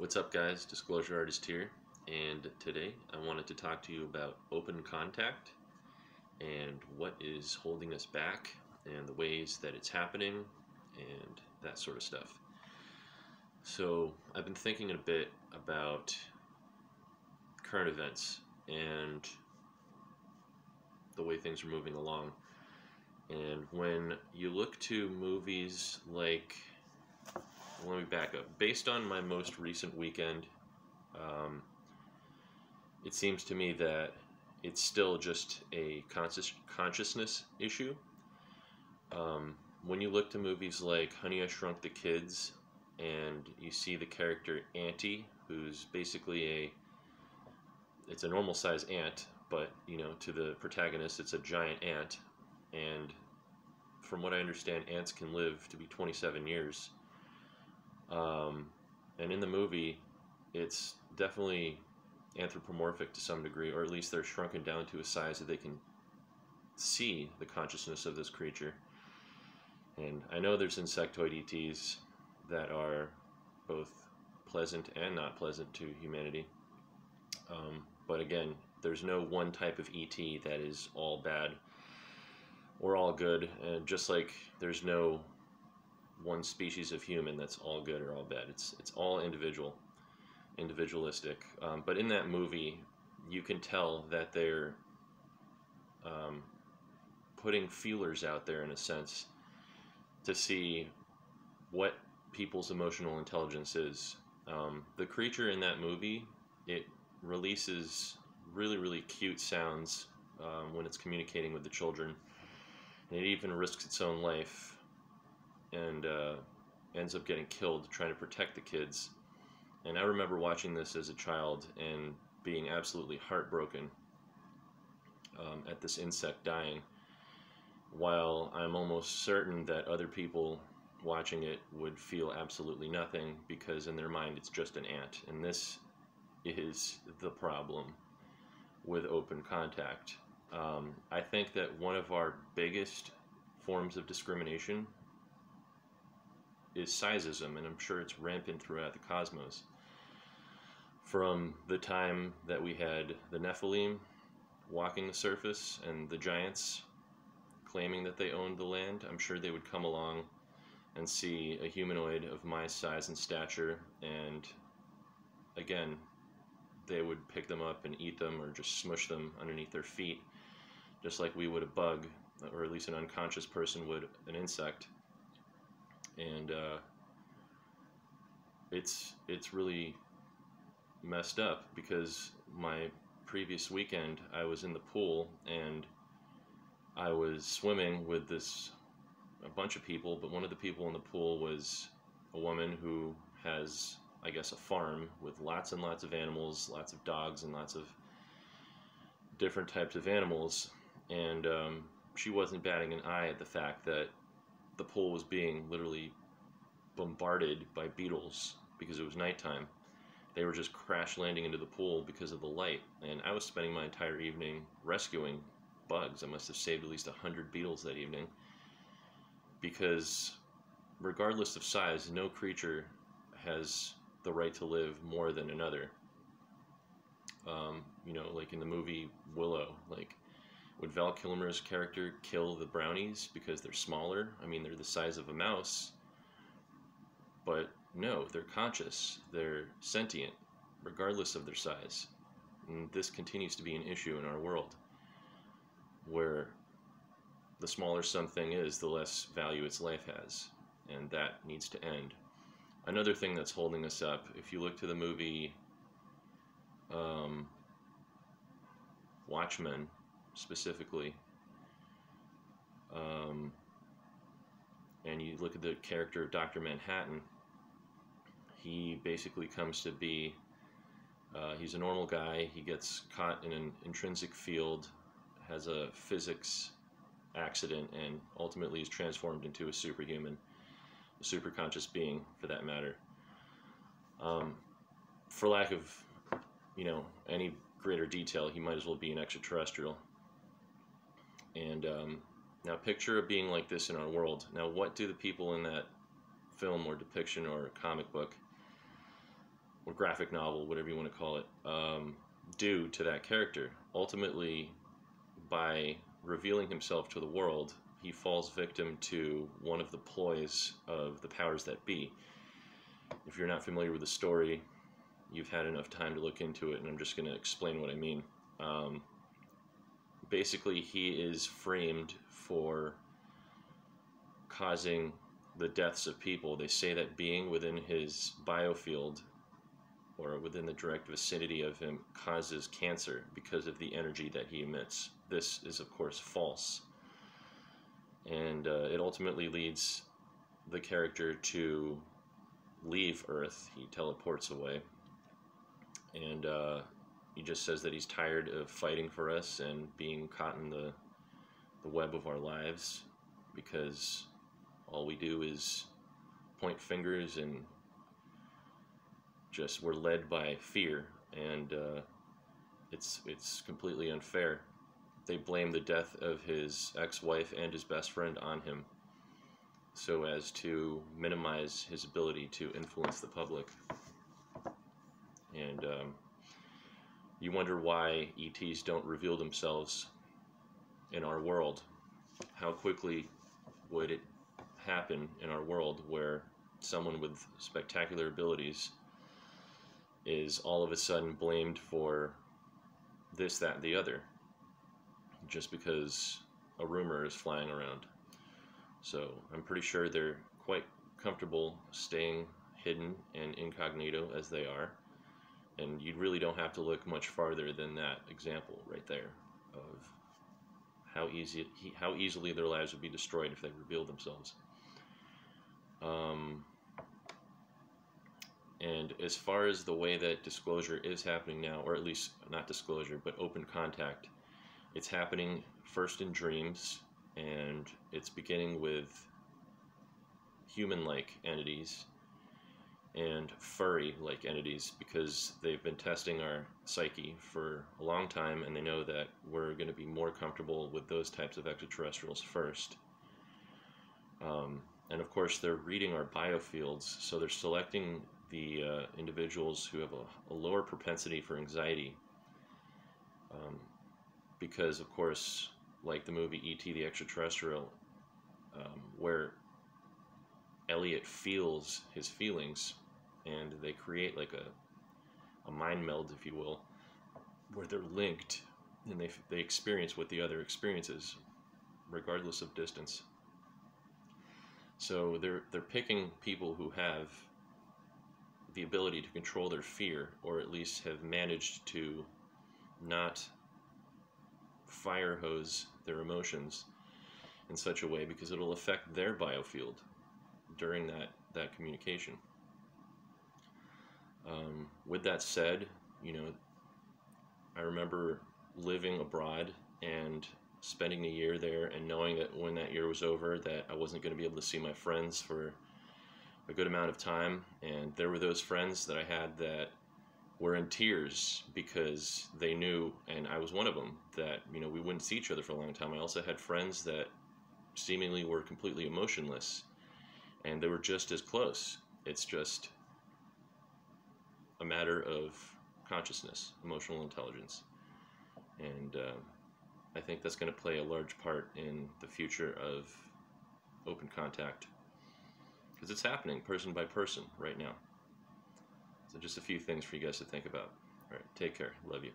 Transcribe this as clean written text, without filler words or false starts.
What's up, guys? Disclosure Artist here, and today I wanted to talk to you about open contact and what is holding us back and the ways that it's happening and that sort of stuff. So I've been thinking a bit about current events and the way things are moving along. And when you look to movies like, let me back up. Based on my most recent weekend, it seems to me that it's still just a consciousness issue. When you look to movies like Honey, I Shrunk the Kids, and you see the character Auntie, who's basically it's a normal size ant, but to the protagonist, it's a giant ant, and from what I understand, ants can live to be 27 years. And in the movie, it's definitely anthropomorphic to some degree, or at least they're shrunken down to a size that they can see the consciousness of this creature. And I know there's insectoid ETs that are both pleasant and not pleasant to humanity. But again, there's no one type of ET that is all bad or all good, and just like there's no one species of human that's all good or all bad. It's all individualistic. But in that movie, you can tell that they're putting feelers out there in a sense to see what people's emotional intelligence is. The creature in that movie, it releases really cute sounds when it's communicating with the children, and it even risks its own life and ends up getting killed trying to protect the kids. And I remember watching this as a child and being absolutely heartbroken at this insect dying, while I'm almost certain that other people watching it would feel absolutely nothing, because in their mind it's just an ant. And this is the problem with open contact. I think that one of our biggest forms of discrimination is sizeism, and I'm sure it's rampant throughout the cosmos. From the time that we had the Nephilim walking the surface and the giants claiming that they owned the land, I'm sure they would come along and see a humanoid of my size and stature, and again, they would pick them up and eat them or just smush them underneath their feet, just like we would a bug, or at least an unconscious person would an insect. And it's really messed up, because my previous weekend I was in the pool and I was swimming with a bunch of people, but one of the people in the pool was a woman who has, I guess, a farm with lots and lots of animals, lots of dogs and lots of different types of animals, and she wasn't batting an eye at the fact that the pool was being literally bombarded by beetles because it was nighttime. They were just crash landing into the pool because of the light, and I was spending my entire evening rescuing bugs. I must have saved at least 100 beetles that evening, because regardless of size, no creature has the right to live more than another. Like in the movie Willow, like, would Val Kilmer's character kill the brownies because they're smaller? I mean, they're the size of a mouse, but no, they're conscious, they're sentient, regardless of their size. And this continues to be an issue in our world, where the smaller something is, the less value its life has, and that needs to end. Another thing that's holding us up, if you look to the movie Watchmen specifically, and you look at the character of Dr. Manhattan, he basically comes to be, he's a normal guy, he gets caught in an intrinsic field, has a physics accident, and ultimately is transformed into a superhuman, a superconscious being for that matter. For lack of, any greater detail, he might as well be an extraterrestrial. And now picture a being like this in our world. Now what do the people in that film or depiction or comic book or graphic novel, whatever you want to call it, do to that character. Ultimately, by revealing himself to the world, he falls victim to one of the ploys of the powers that be. If you're not familiar with the story, you've had enough time to look into it, and I'm just going to explain what I mean. Basically, he is framed for causing the deaths of people. They say that being within his biofield or within the direct vicinity of him causes cancer because of the energy that he emits. This is, of course, false. And it ultimately leads the character to leave Earth. He teleports away. And he just says that he's tired of fighting for us and being caught in the web of our lives, because all we do is point fingers and just we're led by fear, and it's completely unfair. They blame the death of his ex-wife and his best friend on him so as to minimize his ability to influence the public. And you wonder why ETs don't reveal themselves in our world. How quickly would it happen in our world where someone with spectacular abilities is all of a sudden blamed for this, that, and the other, just because a rumor is flying around? So I'm pretty sure they're quite comfortable staying hidden and incognito as they are, and you really don't have to look much farther than that example right there of how easily their lives would be destroyed if they revealed themselves. And as far as the way that disclosure is happening now, or at least not disclosure, but open contact, it's happening first in dreams, and it's beginning with human-like entities and furry-like entities, because they've been testing our psyche for a long time, and they know that we're going to be more comfortable with those types of extraterrestrials first. And of course, they're reading our biofields, so they're selecting the individuals who have a lower propensity for anxiety, because, of course, like the movie E.T. the Extraterrestrial, where Elliot feels his feelings, and they create like a mind meld, if you will, where they're linked, and they experience what the other experiences, regardless of distance. So they're picking people who have the ability to control their fear, or at least have managed to not fire hose their emotions in such a way, because it'll affect their biofield during that communication. With that said, I remember living abroad and spending a year there, and knowing that when that year was over, that I wasn't going to be able to see my friends for a good amount of time. And there were those friends that I had that were in tears because they knew, and I was one of them, that we wouldn't see each other for a long time. I also had friends that seemingly were completely emotionless, and they were just as close. It's just a matter of consciousness, emotional intelligence. And I think that's going to play a large part in the future of open contact, because it's happening person by person right now. So just a few things for you guys to think about. All right, take care. Love you.